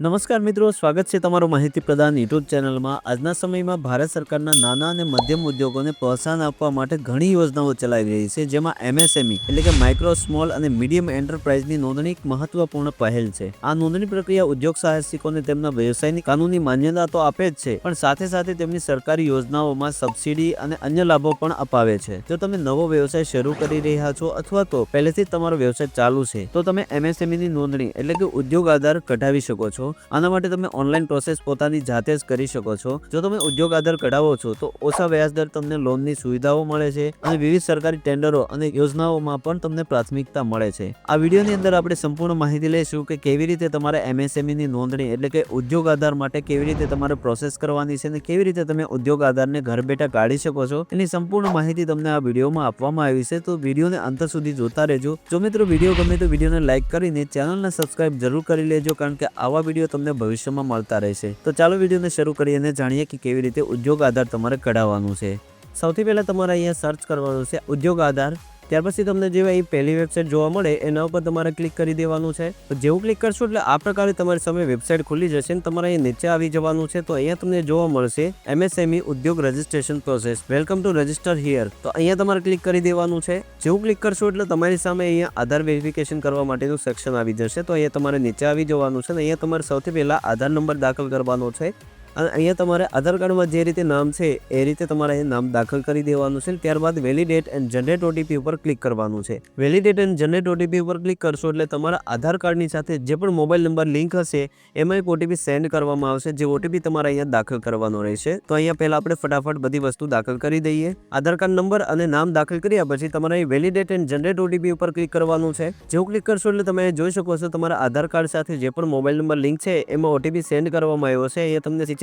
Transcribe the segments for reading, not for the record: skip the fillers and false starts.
નમસ્કાર મિત્રો, સ્વાગત છે તમારું માહિતી પ્રદાન યુટ્યુબ ચેનલમાં। આજના સમયમાં ભારત સરકારના નાના અને મધ્યમ ઉદ્યોગોને પ્રોત્સાહન આપવા માટે ઘણી યોજનાઓ ચલાવી રહી છે, જેમાં એમએસએમઈ એટલે કે માઇક્રો સ્મોલ અને મીડિયમ એન્ટરપ્રાઇઝની નોંધણી એક મહત્વપૂર્ણ પહેલ છે। આ નોંધણી પ્રક્રિયા ઉદ્યોગ સાહસિકોને તેમના વ્યવસાયની કાનૂની માન્યતા તો આપે જ છે, પણ સાથે સાથે તેમની સરકારી યોજનાઓમાં સબસિડી અને અન્ય લાભો પણ અપાવે છે। જો તમે નવો વ્યવસાય શરૂ કરી રહ્યા છો અથવા તો પહેલેથી જ તમારો વ્યવસાય ચાલુ છે, તો તમે એમએસએમઈની નોંધણી એટલે કે ઉદ્યોગ આધાર કઢાવી શકો છો। આના માટે તમે ઓનલાઈન પ્રોસેસ પોતાની જાતે જ કરી શકો છો। જો તમે ઉદ્યોગ આધાર કઢાવો છો તો ઓછા વ્યાજદર તમને લોનની સુવિધાઓ મળે છે અને વિવિધ સરકારી ટેન્ડરો અને યોજનાઓમાં પણ તમને પ્રાથમિકતા મળે છે। આ વિડીયોની અંદર આપણે સંપૂર્ણ માહિતી લઈશું કે કેવી રીતે તમારે એમએસએમઈની નોંધણી એટલે કે ઉદ્યોગ આધાર માટે કેવી રીતે તમારે પ્રોસેસ કરવાની છે અને કેવી રીતે તમે ઉદ્યોગ આધારને ઘર બેઠા કાઢી શકો છો, એની સંપૂર્ણ માહિતી તમને આ વિડીયોમાં આપવામાં આવી છે। તો વિડીયોને અંત સુધી જોતા રહેજો। જો મિત્રો વિડીયો ગમે તો વિડીયોને લાઈક કરીને ચેનલને સબસ્ક્રાઇબ જરૂર કરી લેજો, કારણ કે આવા વિડીયો તમને ભવિષ્યમાં મળતા રહેશે। તો ચાલો વિડીયોને શરૂ કરીએ અને જાણીએ કે કેવી રીતે ઉદ્યોગ આધાર તમારે કઢાવવાનું છે। સૌથી પહેલા તમારે અહીંયા સર્ચ કરવાનું છે ઉદ્યોગ આધાર। ત્યાર પછી તમને જેવા એ પહેલી વેબસાઇટ જોવા મળે એના ઉપર તમારે ક્લિક કરી દેવાનું છે। તો જેવું ક્લિક કરશો એટલે આ પ્રકારે તમારી સામે વેબસાઇટ ખુલી જશે અને તમારે અહીં નીચે આવી જવાનું છે। તો અહીંયા તમને જોવા મળશે એમએસએમઈ ઉદ્યોગ registration process, welcome to register here. તો અહીંયા તમારે ક્લિક કરી દેવાનું છે। જેવું ક્લિક કરશો એટલે તમારી સામે અહીંયા આધાર વેરિફિકેશન કરવા માટેનું સેક્શન આવી જશે। તો અહીંયા તમારે નીચે આવી જવાનું છે અને અહીંયા તમારે સૌથી પહેલા આધાર નંબર દાખલ કરવાનો છે અને અહીંયા તમારે આધાર કાર્ડમાં જે રીતે નામ છે એ રીતે તમારે અહીં નામ દાખલ કરી દેવાનું છે। ત્યારબાદ વેલિડેટ એન્ડ જનરેટ ઓટીપી ઉપર ક્લિક કરવાનું છે। વેલિડેટ એન્ડ જનરેટ ઓટીપી ઉપર ક્લિક કરશો એટલે તમારા આધાર કાર્ડની સાથે જે પણ મોબાઈલ નંબર લિંક હશે એમાં એક ઓટીપી સેન્ડ કરવામાં આવશે, જે ઓટીપી તમારે અહીંયા દાખલ કરવાનો રહેશે। તો અહીંયા પહેલા આપણે ફટાફટ બધી વસ્તુ દાખલ કરી દઈએ। આધાર કાર્ડ નંબર અને નામ દાખલ કર્યા પછી તમારે અહીં વેલિડેટ એન્ડ જનરેટ ઓટીપી ઉપર ક્લિક કરવાનું છે। જેવું ક્લિક કરશો એટલે તમે જોઈ શકો છો તમારા આધાર કાર્ડ સાથે જે પણ મોબાઈલ નંબર લિંક છે એમાં ઓટીપી સેન્ડ કરવામાં આવ્યો છે।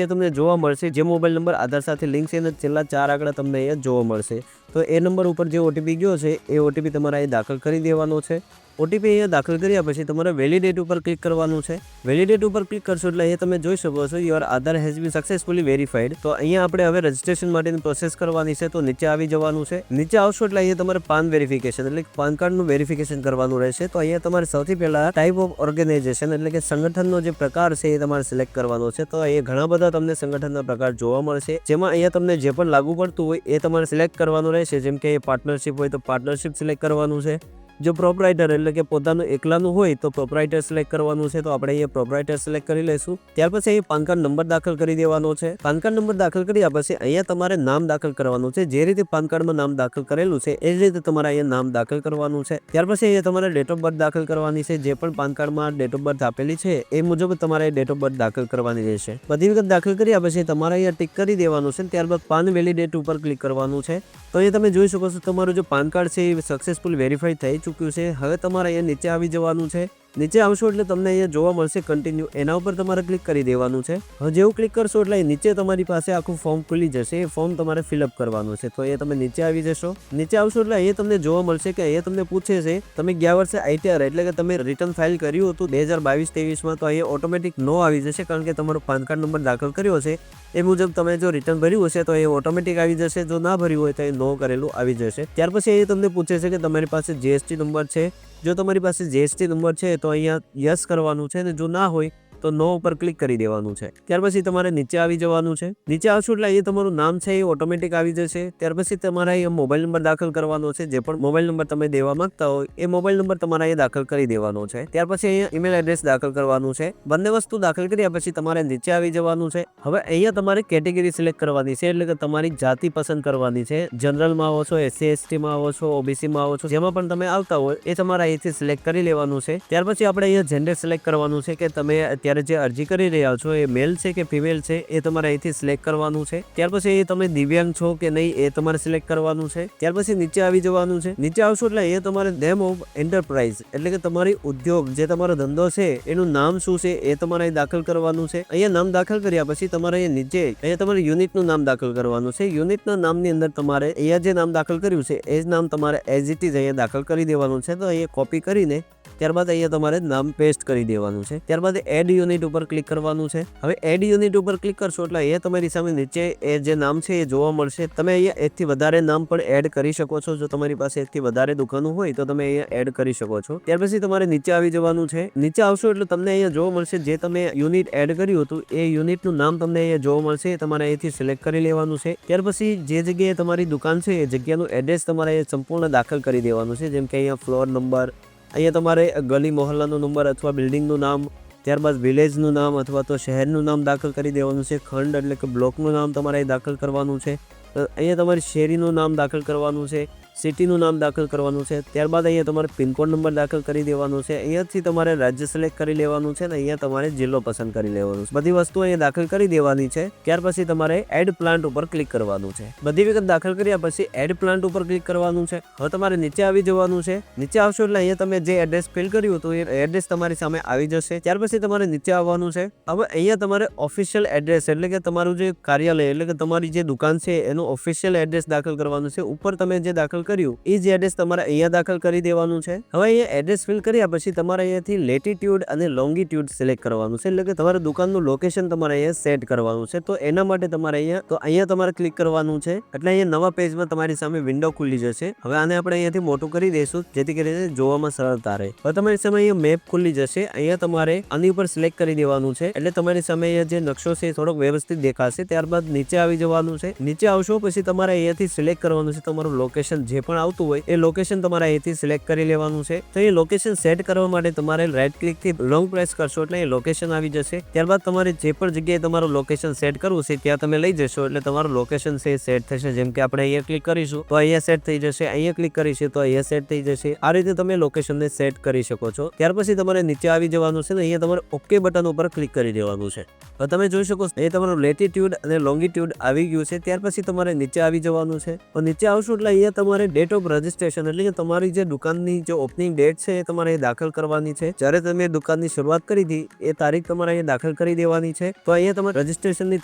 અહીંયા તમને જોવા મળશે જે મોબાઈલ નંબર આધાર સાથે લિંક છે અને છેલ્લા 4 આંકડા તમને અહીંયા જોવા મળશે। તો એ નંબર ઉપર જે ઓટીપી ગયો છે એ ઓટીપી તમારે અહીં દાખલ કરી દેવાનો છે। ઓટીપી અહીંયા દાખલ કર્યા પછી તમારે વેલિડેટ ઉપર ક્લિક કરવાનું છે। વેલિડેટ ઉપર ક્લિક કરશો એટલે અહીંયા તમે જોઈ શકો છો your Aadhaar has been successfully verified. તો અહીંયા આપણે હવે રજિસ્ટ્રેશન માટેની પ્રોસેસ કરવાની છે। તો નીચે આવી જવાનું છે। નીચે આવશો એટલે અહીંયા તમારે પાન વેરિફિકેશન એટલે પાન કાર્ડનું વેરિફિકેશન કરવાનું રહેશે। તો અહીંયા તમારે સૌથી પહેલા ટાઈપ ઓફ ઓર્ગેનાઇઝેશન એટલે કે સંગઠનનો જે પ્રકાર છે એ તમારે સિલેક્ટ કરવાનો છે। તો અહીંયા ઘણા બધા તમને સંગઠનના પ્રકાર જોવા મળશે, જેમાં અહીંયા તમને જે પણ લાગુ પડતું હોય એ તમારે સિલેક્ટ કરવાનું રહેશે। જેમ કે પાર્ટનરશિપ હોય તો પાર્ટનરશિપ સિલેક્ટ કરવાનું છે। જો પ્રોપરાઇટર એટલે કે પોતાનું એકલાનું હોય તો પ્રોપરાઇટર સિલેક્ટ કરવાનું છે। તો આપણે અહીંયા પ્રોપરાઇટર સિલેક્ટ કરી લઈશું। ત્યાર પછી અહીં પાન કાર્ડ નંબર દાખલ કરી દેવાનો છે। પાન કાર્ડ નંબર દાખલ કર્યા પછી અહીંયા તમારે નામ દાખલ કરવાનું છે। જે રીતે પાન કાર્ડમાં નામ દાખલ કરેલું છે એ જ રીતે તમારે અહીંયા નામ દાખલ કરવાનું છે। ત્યાર પછી અહીંયા તમારે ડેટ ઓફ બર્થ દાખલ કરવાની છે। જે પણ પાન કાર્ડમાં ડેટ ઓફ બર્થ આપેલી છે એ મુજબ તમારે ડેટ ઓફ બર્થ દાખલ કરવાની રહેશે। બધી વિગત દાખલ કર્યા પછી તમારે અહીંયા ટિક કરી દેવાનું છે। ત્યારબાદ પાન વેલિડેટ ઉપર ક્લિક કરવાનું છે। તો અહીંયા તમે જોઈ શકો છો તમારું જે પાન કાર્ડ છે એ સક્સેસફુલ વેરીફાઈ થઈ ચૂક્યું છે। હવે તમારે અહીંયા નીચે આવી જવાનું છે। નીચે આવશો એટલે તમને અહીંયા જોવા મળશે કન્ટિન્યુ, એના ઉપર તમારે ક્લિક કરી દેવાનું છે। હવે જેવું ક્લિક કરશો એટલે નીચે તમારી પાસે આખું ફોર્મ ખુલી જશે। એ ફોર્મ તમારે ફિલઅપ કરવાનું છે। તો અહીંયા તમે નીચે આવી જશો। નીચે આવશો એટલે અહીંયા તમને જોવા મળશે કે અહીંયા તમને પૂછે છે તમે ગયા વર્ષે આઈટીઆર એટલે કે તમે રિટર્ન ફાઇલ કર્યું હતું 2022-23માં, તો અહીંયા ઓટોમેટિક નો આવી જશે, કારણ કે તમારો પાન કાર્ડ નંબર દાખલ કર્યો છે એ મુજબ તમે જો રિટર્ન ભર્યું હશે તો એ ઓટોમેટિક આવી જશે। જો ના ભર્યું હોય તો એ નો કરેલું આવી જશે। ત્યાર પછી એ તમને પૂછે છે કે તમારી પાસે જીએસટી નંબર છે। જો તમારી પાસે જીએસટી નંબર છે તો અહીંયા યસ કરવાનું છે અને જો ના હોય તો નો ઉપર ક્લિક કરી દેવાનું છે। ત્યાર પછી તમારે નીચે આવી જવાનું છે। નીચે આવશો એટલે અહીંયા તમારું નામ છે એ ઓટોમેટિક આવી જશે। ત્યાર પછી તમારે અહીંયા મોબાઈલ નંબર દાખલ કરવાનો છે। જે પણ મોબાઈલ નંબર તમે દેવા માંગતા હોય એ મોબાઈલ નંબર તમારે અહીંયા દાખલ કરી દેવાનો છે। ત્યાર પછી અહીંયા ઈમેલ એડ્રેસ દાખલ કરવાનું છે। બંને વસ્તુ દાખલ કર્યા પછી તમારે નીચે આવી જવાનું છે। હવે અહીંયા તમારે કેટેગરી સિલેક્ટ કરવાની છે, એટલે કે તમારી જાતિ પસંદ કરવાની છે। જનરલમાં આવો છો, એસસી એસટીમાં આવો છો, ઓબીસીમાં આવો છો, જેમાં પણ તમે આવતા હોય એ તમારે અહીંથી સિલેક્ટ કરી લેવાનું છે। ત્યાર પછી આપણે અહીંયા જેન્ડર સિલેક્ટ કરવાનું છે કે તમે અત્યારે જે અરજી કરી રહ્યા છો એ મેલ છે કે ફિમેલ છે એ તમારે અહીંથી સિલેક્ટ કરવાનું છે। ત્યાર પછી એ તમે દિવ્યાંગ છો કે નહીં એ તમારે સિલેક્ટ કરવાનું છે। ત્યાર પછી નીચે આવી જવાનું છે। નીચે આવશો એટલે એ તમારે નેમ ઓફ એન્ટરપ્રાઇઝ એટલે કે તમારી ઉદ્યોગ જે તમારો ધંધો છે એનું નામ શું છે એ તમારે અહીં દાખલ કરવાનું છે। અહીંયા નામ દાખલ કર્યા પછી તમારે અહીંયા નીચે અહીંયા તમારે યુનિટનું નામ દાખલ કરવાનું છે। યુનિટના નામની અંદર તમારે અહીંયા જે નામ દાખલ કર્યું છે એ જ નામ તમારે એઝ ઇટ ઇઝ અહીંયા દાખલ કરી દેવાનું છે। તો અહીંયા કોપી કરીને ત્યારબાદ અહીંયા તમારે નામ પેસ્ટ કરી દેવાનું છે. ત્યારબાદ એડ યુનિટ ઉપર ક્લિક કરવાનું છે. હવે એડ યુનિટ ઉપર ક્લિક કરશો એટલે અહીંયા તમારી સામે નીચે એ જે નામ છે એ જોવા મળશે. તમે અહીંયા એકથી વધારે નામ પણ એડ કરી શકો છો. જો તમારી પાસે એકથી વધારે દુકાનો હોય તો તમે અહીંયા એડ કરી શકો છો. ત્યાર પછી તમારે નીચે આવી જવાનું છે. નીચે આવશો એટલે તમને અહીંયા જોવા મળશે જે તમે યુનિટ એડ કર્યું હતું એ યુનિટનું નામ તમને અહીંયા જોવા મળશે. તમારે અહીંથી સિલેક્ટ કરી લેવાનું છે. ત્યાર પછી જે જગ્યાએ તમારી દુકાન છે એ જગ્યાનું એડ્રેસ તમારે સંપૂર્ણ દાખલ કરી દેવાનું છે. જેમ કે અહીંયા ફ્લોર નંબર, અહીંયા તમારે ગલી મોહલ્લાનો નંબર અથવા બિલ્ડિંગનું નામ, ત્યારબાદ વિલેજનું નામ અથવા તો શહેરનું નામ દાખલ કરી દેવાનું છે. ખંડ એટલે કે બ્લોકનું નામ તમારે દાખલ કરવાનું છે. અહીંયા તમારી શેરીનું નામ દાખલ કરવાનું છે, સિટીનું નામ દાખલ કરવાનું છે. ત્યારબાદ અહીંયા તમારે પિનકોડ નંબર દાખલ કરી દેવાનું છે. અહીંયાથી તમારે રાજ્ય સિલેક્ટ કરી લેવાનું છે અને અહીંયા તમારે જિલ્લો પસંદ કરી લેવાનું છે. બધી વસ્તુ અહીંયા દાખલ કરી દેવાની છે. ત્યાર પછી તમારે એડ પ્લાન્ટ ઉપર ક્લિક કરવાનું છે. બધી વિગત દાખલ કર્યા પછી એડ પ્લાન્ટ ઉપર ક્લિક કરવાનું છે. હવે તમારે નીચે આવી જવાનું છે. નીચે આવશો એટલે અહીંયા તમે જે એડ્રેસ ફિલ કર્યું હતું એ એડ્રેસ તમારી સામે આવી જશે. ત્યાર પછી તમારે નીચે આવવાનું છે. હવે અહીંયા તમારે ઓફિશિયલ એડ્રેસ એટલે કે તમારું જે કાર્યાલય એટલે કે તમારી જે દુકાન છે એનું ઓફિશિયલ એડ્રેસ દાખલ કરવાનું છે. ઉપર તમે જે દાખલ કર્યું એ જ એડ્રેસ તમારે અહીંયા દાખલ કરી દેવાનું છે. હવે અહીંયા એડ્રેસ ફિલ કર્યા પછી તમારે અહીંયાથી લેટિટ્યુડ અને લોંગિટ્યુડ સિલેક્ટ કરવાનું છે. એટલે કે તમારા દુકાનનું લોકેશન તમારે અહીંયા સેટ કરવાનું છે. તો એના માટે તમારે અહીંયા તમારે ક્લિક કરવાનું છે. એટલે અહીંયા નવા પેજમાં તમારી સામે વિન્ડો ખુલી જશે. હવે આને આપણે અહીંયાથી મોટું કરી દઈશું જેથી કરીને જોવામાં સરળતા રહે. હવે તમારી સામે અહીંયા મેપ ખુલી જશે. અહીંયા તમારે આની ઉપર સિલેક્ટ કરી દેવાનું છે. એટલે તમારી સામે અહીંયા જે નકશો છે એ થોડોક વ્યવસ્થિત દેખાશે. ત્યારબાદ નીચે આવી જવાનું છે. નીચે આવશો પછી તમારે અહીંયાથી સિલેક્ટ કરવાનું છે તમારું લોકેશન જે પણ આવતું હોય એ લોકેશન તમારે અહીંથી સિલેક્ટ કરી લેવાનું છે. તો એ લોકેશન સેટ કરવા માટે તમારે રાઈટ ક્લિક થી લોંગ પ્રેસ કરશો એટલે એ લોકેશન આવી જશે. ત્યારબાદ તમારે જે પણ જગ્યાએ તમારું લોકેશન સેટ કરવું છે ત્યાં તમે લઈ જશો એટલે તમારું લોકેશન છે સેટ થશે. જેમ કે આપણે અહીંયા ક્લિક કરીશું તો અહીંયા સેટ થઈ જશે, અહીંયા ક્લિક કરીશું તો અહીંયા સેટ થઈ જશે. આ રીતે તમે લોકેશનને સેટ કરી શકો છો. ત્યાર પછી તમારે નીચે આવી જવાનું છે ને અહીંયા તમારે ઓકે બટન ઉપર ક્લિક કરી દેવાનું છે. હવે તમે જોઈ શકો છો એ તમારું લેટિટ્યુડ અને લોંગિટ્યુડ આવી ગયું છે. ત્યાર પછી તમારે નીચે આવી જવાનું છે. તો નીચે આવશો એટલે અહીંયા તમારે ડેટ ઓફ રજિસ્ટ્રેશન એટલે કે તમારી જે દુકાનની જે ઓપનિંગ ડેટ છે એ તમારે દાખલ કરવાની છે. જ્યારે તમે દુકાનની શરૂઆત કરી હતી એ તારીખ તમારે અહીંયા દાખલ કરી દેવાની છે. તો અહીંયા તમારે રજિસ્ટ્રેશનની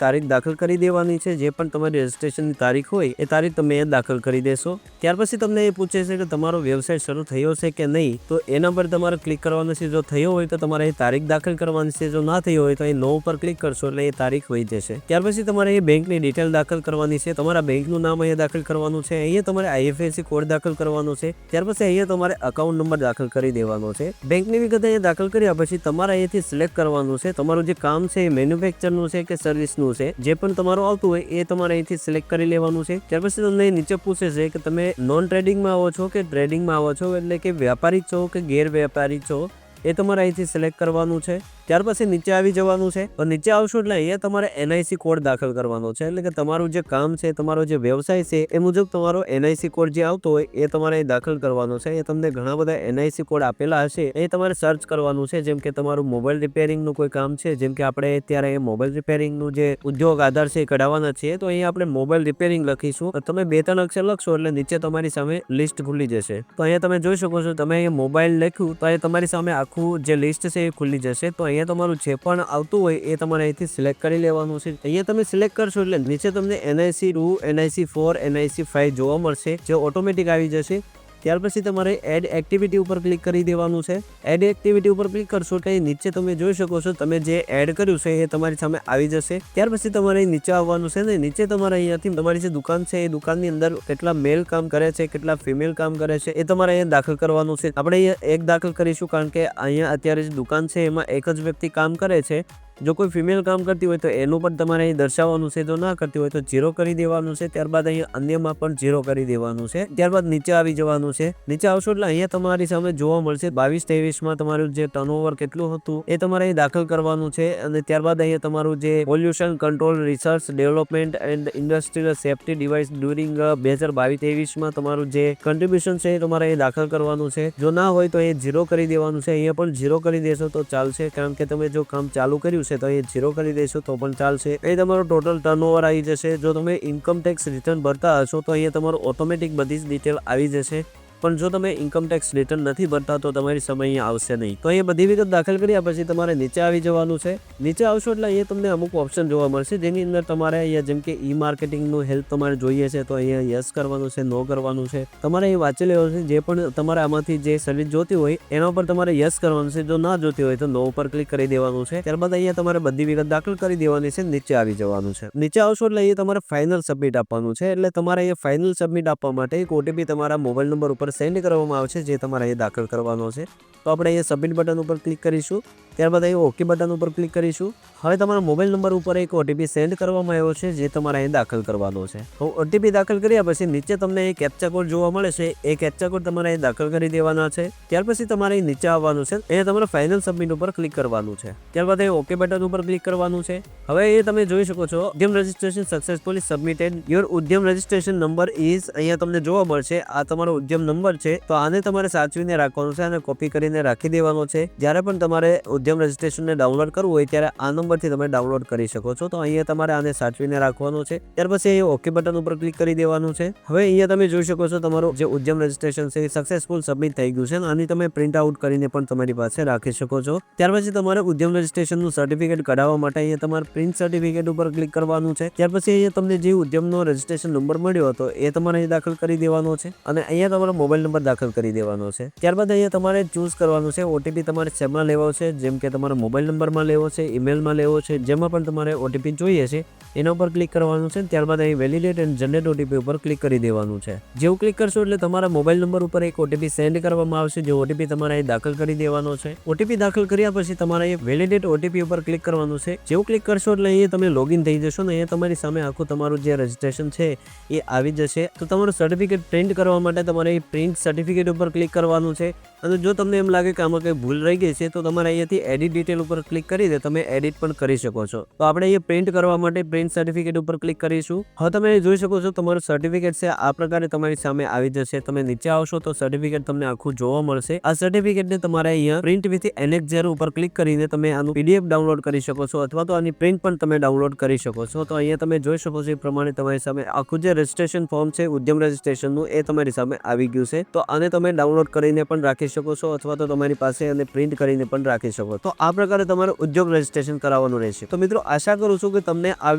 તારીખ દાખલ કરી દેવાની છે. જે પણ તમારી રજિસ્ટ્રેશનની તારીખ હોય એ તારીખ તમે અહીંયા દાખલ કરી દેશો. ત્યાર પછી તમને એ પૂછે છે કે તમારો વ્યવસાય શરૂ થયો છે કે નહીં, તો એના પર તમારે ક્લિક કરવાનું છે. જો થયો હોય તો તમારે એ તારીખ દાખલ કરવાની છે. જો ના થયો હોય તો એ નો ઉપર ક્લિક કરશો એટલે એ તારીખ વહી જશે. ત્યાર પછી તમારે એ બેંકની ડિટેલ દાખલ કરવાની છે. તમારા બેંકનું નામ અહીંયા દાખલ કરવાનું છે. અહીંયા તમારે IFSC કોડ દાખલ કરવાનો છે. ત્યાર પછી અહીંયા તમારે અકાઉન્ટ નંબર દાખલ કરી દેવાનો છે. બેંકની વિગત અહીંયા દાખલ કર્યા પછી તમારે અહીંયાથી સિલેક્ટ કરવાનું છે તમારું જે કામ છે એ મેન્યુફેક્ચરનું છે કે સર્વિસનું છે. જે પણ તમારું આવતું હોય એ તમારે અહીંથી સિલેક્ટ કરી લેવાનું છે. ત્યાર પછી તમને નીચે પૂછે છે કે તમે નોન ટ્રેડિંગમાં આવો છો કે ટ્રેડિંગમાં આવો છો, એટલે કે વ્યાપારી છો કે ગેરવ્યાપારી છો એ તમારે અહીંથી સિલેક્ટ કરવાનું છે. ત્યાર પછી નીચે આવી જવાનું છે. તો નીચે આવશો એટલે અહીંયા તમારે NIC કોડ દાખલ કરવાનો છે. એટલે કે તમારું જે કામ છે, તમારો જે વ્યવસાય છે એ મુજબ તમારો NIC કોડ જે આવતો હોય એ તમારે દાખલ કરવાનો છે. એ તમને ઘણા બધા NIC કોડ આપેલા હશે એ તમારે સર્ચ કરવાનું છે. જેમ કે તમારું મોબાઈલ રિપેરિંગનું કોઈ કામ છે, જેમ કે આપણે અત્યારે મોબાઈલ રિપેરિંગનું જે ઉદ્યોગ આધાર છે એ કઢાવવાના છે, તો અહીંયા આપણે મોબાઈલ રિપેરિંગ લખીશું. તમે 2-3 અક્ષર લખશો એટલે નીચે તમારી સામે લિસ્ટ ખુલી જશે. તો અહીંયા તમે જોઈ શકો છો તમે અહીંયા મોબાઈલ લખ્યું તો એ તમારી સામે આખું જે લિસ્ટ છે એ ખુલી જશે. તો અહીંયા તમારું જે પણ આવતું હોય એ તમારે અહીંથી સિલેક્ટ કરી લેવાનું છે. અહીંયા તમે સિલેક્ટ કરશો એટલે નીચે તમને NIC 2, NIC 4, NIC 5 જોવા મળશે જે ઓટોમેટિક આવી જશે. ત્યાર પછી તમારે એડ એક્ટિવિટી ઉપર ક્લિક કરી દેવાનું છે. એડ એક્ટિવિટી ઉપર ક્લિક કરશો કે નીચે તમે જોઈ શકો છો તમે જે એડ કર્યું છે એ તમારી સામે આવી જશે. ત્યાર પછી તમારે નીચે આવવાનું છે ને નીચે તમારે અહીંયાથી તમારી જે દુકાન છે એ દુકાનની અંદર કેટલા મેલ કામ કરે છે, કેટલા ફિમેલ કામ કરે છે એ તમારે અહીંયા દાખલ કરવાનું છે. આપણે અહીંયા એક દાખલ કરીશું કારણ કે અહીંયા અત્યારે જે દુકાન છે એમાં એક જ વ્યક્તિ કામ કરે છે. જો કોઈ ફિમેલ કામ કરતી હોય તો એનું પણ તમારે અહીં દર્શાવવાનું છે. જો ના કરતી હોય તો 0 કરી દેવાનું છે. ત્યારબાદ અહીંયા અન્યમાં પણ 0 કરી દેવાનું છે. ત્યારબાદ નીચે આવી જવાનું છે. નીચે આવશો એટલે અહીંયા તમારી સામે જોવા મળશે 22-23 તમારું જે ટર્નઓવર કેટલું હતું એ તમારે અહીં દાખલ કરવાનું છે. અને ત્યારબાદ અહીંયા તમારું જે pollution control research development and industrial safety device during 2022-23 તમારું જે કન્ટ્રીબ્યુશન છે એ તમારે અહીં દાખલ કરવાનું છે. જો ના હોય તો એ 0 કરી દેવાનું છે. અહીંયા પણ 0 કરી દેશો તો ચાલશે કારણ કે તમે જો કામ ચાલુ કર્યું તો એ 0 કરી દેશો તો પણ ચાલશે. એ તમારો ટોટલ ટર્નઓવર આવી જશે. જો તમે ઇન્કમ ટેક્સ રિટર્ન ભરતા હશો તો અહીંયા તમારું ઓટોમેટિક બધી જ ડિટેલ આવી જશે. પણ જો તમે ઇન્કમ ટેક્સ રિટર્ન નથી ભરતા તો તમારી સમય અહીંયા આવશે નહીં. તો અહીંયા બધી વિગત દાખલ કર્યા પછી તમારે નીચે આવી જવાનું છે. નીચે આવશો એટલે અહીંયા તમને અમુક ઓપ્શન જોવા મળશે, જેની અંદર તમારે અહીંયા જેમ કે ઈ માર્કેટિંગનું હેલ્પ તમારે જોઈએ છે તો અહીંયા યસ કરવાનું છે, નો કરવાનું છે. તમારે અહીં વાંચી લેવાનું છે. જે પણ તમારે આમાંથી જે સર્વિસ જોતી હોય એના ઉપર તમારે યસ કરવાનું છે. જો ના જોતી હોય તો નો ઉપર ક્લિક કરી દેવાનું છે. ત્યારબાદ અહીંયા તમારે બધી વિગત દાખલ કરી દેવાની છે. નીચે આવી જવાનું છે. નીચે આવશો એટલે અહીંયા તમારે ફાઇનલ સબમિટ આપવાનું છે. એટલે તમારે અહીંયા ફાઇનલ સબમિટ આપવા માટે એક ઓટીપી તમારા મોબાઈલ નંબર ઉપર સેન્ડ કરવામાં આવશે, જે તમારે અહીંયા દાખલ કરવાનો છે. તો આપણે અહીંયા સબમિટ બટન ઉપર ક્લિક કરીશું. ત્યારબાદ અહીં ઓકે બટન ઉપર ક્લિક કરીશું. હવે તમારા મોબાઈલ નંબર ઉપર એક ઓટીપી સેન્ડ કરવામાં આવ્યો છે, જે તમારે અહીં દાખલ કરવાનો છે. તો ઓટીપી દાખલ કર્યા પછી નીચે તમને એક કેપ્ચા કોડ જોવા મળે છે. એ કેપ્ચા કોડ તમારે અહીં દાખલ કરી દેવાના છે. ત્યાર પછી તમારે અહીં નીચે આવવાનું છે. અહીંયા તમારે ફાઇનલ સબમિટ ઉપર ક્લિક કરવાનું છે. ત્યારબાદ અહીં ઓકે બટન ઉપર ક્લિક કરવાનું છે. હવે એ તમે જોઈ શકો છો Udyam registration successfully submitted. Your Udyam registration number is અહીંયા તમને જોવા મળશે. આ તમારો ઉદ્યમ નંબર છે. તો આને તમારે સાચવીને રાખવાનો છે અને કોપી કરીને રાખી દેવાનો છે. જ્યારે પણ તમારે ઉદ્યમ રજિસ્ટ્રેશનને ડાઉનલોડ કરવું હોય ત્યારે આ નંબરથી તમે ડાઉનલોડ કરી શકો છો. તો અહીંયા તમારે આને સાચવીને રાખવાનો છે. ત્યાર પછી અહીંયા ઓકે બટન ઉપર ક્લિક કરી દેવાનું છે. હવે અહીંયા તમે જોઈ શકો છો તમારું જે ઉદ્યમ રજિસ્ટ્રેશન છે એ સક્સેસફુલ સબમિટ થઈ ગયું છે. આની તમે પ્રિન્ટ આઉટ કરીને પણ તમારી પાસે રાખી શકો છો. ત્યાર પછી તમારે ઉદ્યમ રજિસ્ટ્રેશનનું સર્ટિફિકેટ કઢાવવા માટે અહીંયા તમારે પ્રિન્ટ સર્ટિફિકેટ ઉપર ક્લિક કરવાનું છે. ત્યાર પછી અહીંયા તમને જે ઉદ્યમનો રજિસ્ટ્રેશન નંબર મળ્યો હતો એ તમારે અહીં દાખલ કરી દેવાનો છે અને અહીંયા તમારો મોબાઈલ નંબર દાખલ કરી દેવાનો છે. ત્યારબાદ અહીંયા તમારે ચૂઝ કરવાનું છે ઓટીપી તમારે શેમાં લેવો છે, જેમ કે તમારા મોબાઈલ નંબરમાં લેવો છે, ઈમેલમાં લેવો છે, જેમાં પણ તમારે ઓટીપી જોઈએ છે એના ઉપર ક્લિક કરવાનું છે. ત્યારબાદ અહીં વેલિડેટ એન્ડ જનરેટ ઓટીપી ઉપર ક્લિક કરી દેવાનું છે. જેવું ક્લિક કરશો એટલે તમારા મોબાઈલ નંબર ઉપર એક ઓટીપી સેન્ડ કરવામાં આવશે, જે ઓટીપી તમારે અહીં દાખલ કરી દેવાનો છે. ઓટીપી દાખલ કર્યા પછી તમારે અહીં વેલિડેટ ઓટીપી ઉપર ક્લિક કરવાનું છે. જેવું ક્લિક કરશો એટલે અહીંયા તમે લોગિન થઈ જશો ને અહીંયા તમારી સામે આખું તમારું જે રજિસ્ટ્રેશન છે એ આવી જશે. તો તમારું સર્ટિફિકેટ પ્રિન્ટ કરવા માટે તમારે પ્રિન્ટ સર્ટિફિકેટ ઉપર ક્લિક કરવાનું છે. અને જો તમને એમ લાગે કે આમાં કંઈ ભૂલ રહી ગઈ છે તો તમારે અહીંયાથી એડિટ ડિટેલ ઉપર ક્લિક કરીને તમે એડિટ પણ કરી શકો છો. તો આપણે અહીંયા પ્રિન્ટ કરવા માટે પ્રિન્ટ સર્ટિફિકેટ ઉપર ક્લિક કરીશું. હવે તમે જોઈ શકો છો તમારું સર્ટિફિકેટ છે આ પ્રકારે તમારી સામે આવી જશે. તમે નીચે આવશો તો સર્ટિફિકેટ તમને આખું જોવા મળશે. આ સર્ટિફિકેટને તમારે અહીંયા પ્રિન્ટ વિથ એનેક્સ 0 ઉપર ક્લિક કરીને તમે આનું પીડીએફ ડાઉનલોડ કરી શકો છો અથવા તો આની પ્રિન્ટ પણ તમે ડાઉનલોડ કરી શકો છો. તો અહીંયા તમે જોઈ શકો છો એ પ્રમાણે તમારી સામે આખું જે રજિસ્ટ્રેશન ફોર્મ છે ઉદ્યમ રજિસ્ટ્રેશનનું એ તમારી સામે આવી ગયું છે. તો આને તમે ડાઉનલોડ કરીને પણ રાખી શકો છો અથવા તો તમારી પાસે અને પ્રિન્ટ કરીને પણ રાખી શકો. તો આ પ્રકારે તમારે ઉદ્યોગ રજિસ્ટ્રેશન કરાવવાનું રહેશે. તો મિત્રો આશા કરું છું કે તમને આ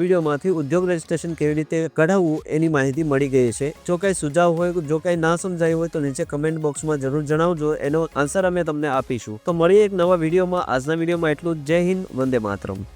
વિડીયોમાંથી ઉદ્યોગ રજિસ્ટ્રેશન કેવી રીતે કઢાવવું એની માહિતી મળી ગઈ છે. જો કંઈ સુઝાવ હોય, જો કંઈ ના સમજાયું હોય તો નીચે કમેન્ટ બોક્સમાં જરૂર જણાવજો. એનો આન્સર અમે તમને આપીશું. તો મળીએ એક નવા વિડીયોમાં. આજના વિડીયોમાં એટલું જ. જય હિન્દ, વંદે માતરમ.